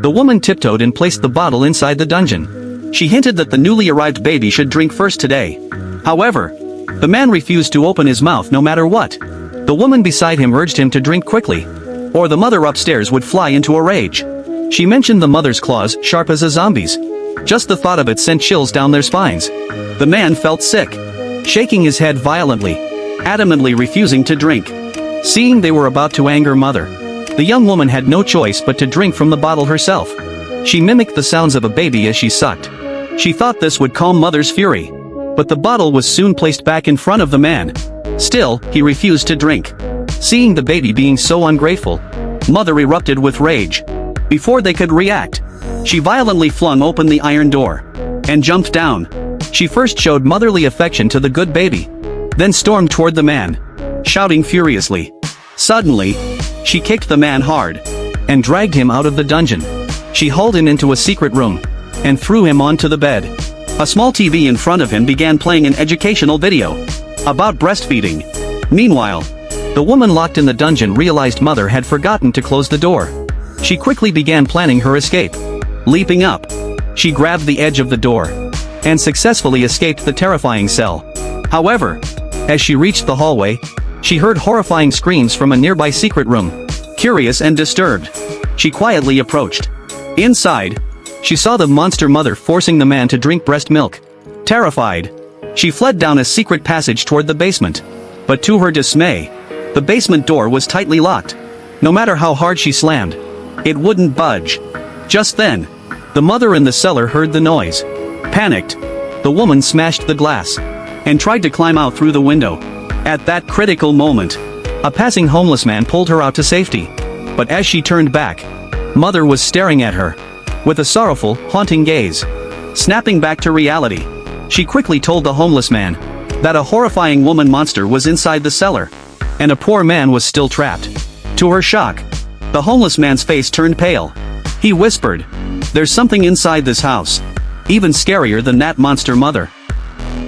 The woman tiptoed and placed the bottle inside the dungeon. She hinted that the newly arrived baby should drink first today. However, the man refused to open his mouth no matter what. The woman beside him urged him to drink quickly, or the mother upstairs would fly into a rage. She mentioned the mother's claws, sharp as a zombie's. Just the thought of it sent chills down their spines. The man felt sick, shaking his head violently, adamantly refusing to drink. Seeing they were about to anger mother, the young woman had no choice but to drink from the bottle herself. She mimicked the sounds of a baby as she sucked. She thought this would calm mother's fury. But the bottle was soon placed back in front of the man. Still, he refused to drink. Seeing the baby being so ungrateful, mother erupted with rage. Before they could react, she violently flung open the iron door and jumped down. She first showed motherly affection to the good baby, then stormed toward the man, shouting furiously. Suddenly, she kicked the man hard and dragged him out of the dungeon. She hauled him into a secret room and threw him onto the bed. A small TV in front of him began playing an educational video about breastfeeding. Meanwhile, the woman locked in the dungeon realized mother had forgotten to close the door. She quickly began planning her escape. Leaping up, she grabbed the edge of the door and successfully escaped the terrifying cell. However, as she reached the hallway, she heard horrifying screams from a nearby secret room. Curious and disturbed, she quietly approached. Inside, she saw the monster mother forcing the man to drink breast milk. Terrified, she fled down a secret passage toward the basement. But to her dismay, the basement door was tightly locked. No matter how hard she slammed, it wouldn't budge. Just then, the mother in the cellar heard the noise. Panicked, the woman smashed the glass and tried to climb out through the window. At that critical moment, a passing homeless man pulled her out to safety. But as she turned back, mother was staring at her with a sorrowful, haunting gaze. Snapping back to reality, she quickly told the homeless man that a horrifying woman monster was inside the cellar, and a poor man was still trapped. To her shock, the homeless man's face turned pale. He whispered, "There's something inside this house, even scarier than that monster mother."